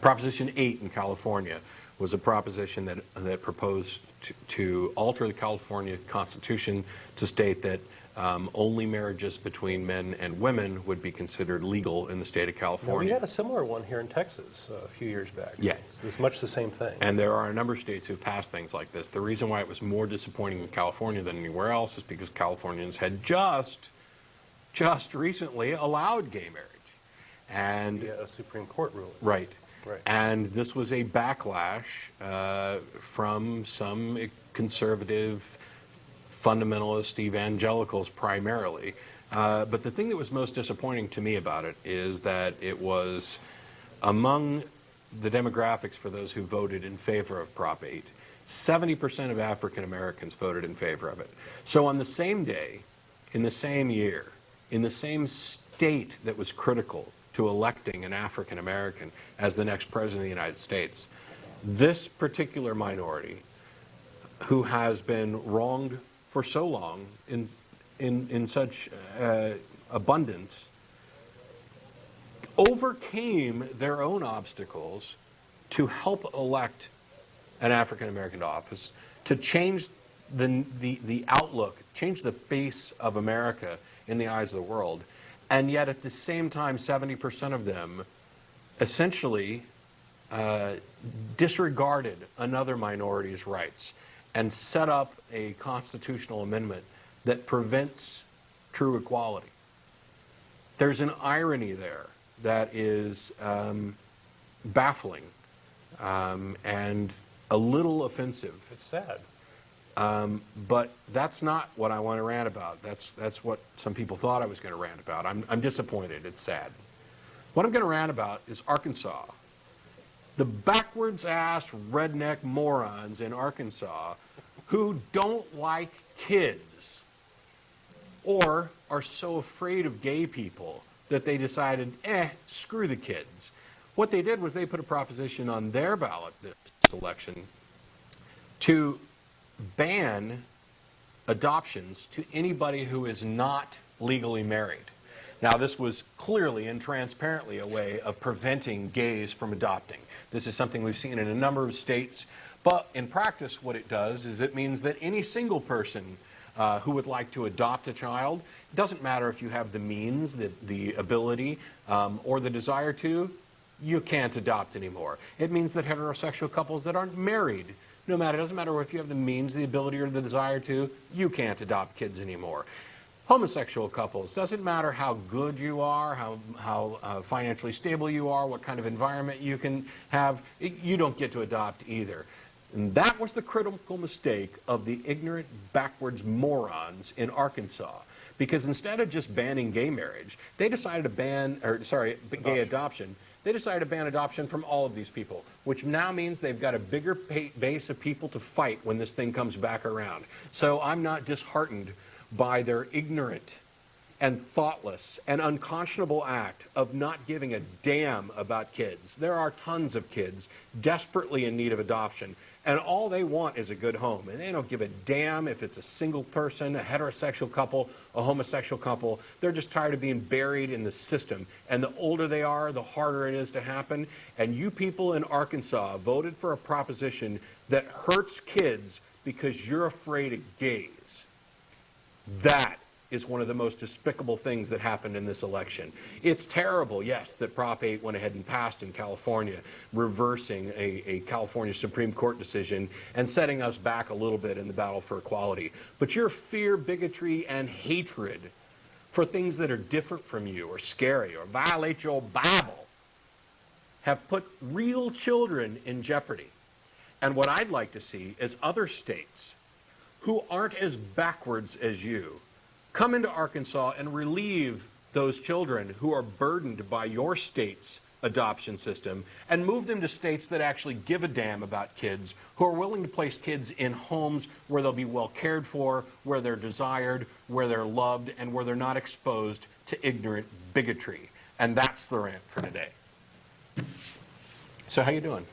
Proposition 8 in California was a proposition that proposed to alter the California Constitution to state that only marriages between men and women would be considered legal in the state of California. Now, we had a similar one here in Texas a few years back. Yeah. It's much the same thing. And there are a number of states who've passed things like this. The reason why it was more disappointing in California than anywhere else is because Californians had just recently allowed gay marriage. And a Supreme Court ruling. Right. Right. And this was a backlash from some conservative, fundamentalist evangelicals primarily. But the thing that was most disappointing to me about it is that it was among the demographics for those who voted in favor of Prop 8, 70% of African Americans voted in favor of it. So on the same day, in the same year, in the same state that was critical to electing an African American as the next president of the United States, this particular minority, who has been wronged for so long in such abundance, overcame their own obstacles to help elect an African American to office, to change the outlook, change the face of America in the eyes of the world. And yet at the same time, 70% of them essentially disregarded another minority's rights and set up a constitutional amendment that prevents true equality. There's an irony there that is baffling and a little offensive. It's sad. But that's not what I want to rant about. That's what some people thought I was going to rant about. I'm disappointed. It's sad. What I'm going to rant about is Arkansas. The backwards-ass redneck morons in Arkansas who don't like kids or are so afraid of gay people that they decided, screw the kids. What they did was they put a proposition on their ballot this election to ban adoptions to anybody who is not legally married. Now, this was clearly and transparently a way of preventing gays from adopting. This is something we've seen in a number of states, but in practice what it does is it means that any single person who would like to adopt a child, it doesn't matter if you have the means, the ability, or the desire to, you can't adopt anymore. It means that heterosexual couples that aren't married, it doesn't matter if you have the means, the ability, or the desire to, you can't adopt kids anymore. Homosexual couples, doesn't matter how good you are, how financially stable you are, what kind of environment you can have, you don't get to adopt either. And that was the critical mistake of the ignorant, backwards morons in Arkansas. Because instead of just banning gay marriage, they decided to ban, gay adoption. They decided to ban adoption from all of these people, which now means they've got a bigger base of people to fight when this thing comes back around. So I'm not disheartened by their ignorant and thoughtless and unconscionable act of not giving a damn about kids. There are tons of kids desperately in need of adoption, and all they want is a good home. And they don't give a damn if it's a single person, a heterosexual couple, a homosexual couple. They're just tired of being buried in the system. And the older they are, the harder it is to happen. And you people in Arkansas voted for a proposition that hurts kids because you're afraid of gays. That is one of the most despicable things that happened in this election. It's terrible, yes, that Prop 8 went ahead and passed in California, reversing a California Supreme Court decision and setting us back a little bit in the battle for equality. But your fear, bigotry, and hatred for things that are different from you or scary or violate your Bible have put real children in jeopardy. And what I'd like to see is other states who aren't as backwards as you come into Arkansas and relieve those children who are burdened by your state's adoption system and move them to states that actually give a damn about kids, who are willing to place kids in homes where they'll be well cared for, where they're desired, where they're loved, and where they're not exposed to ignorant bigotry. And that's the rant for today. So how you doing?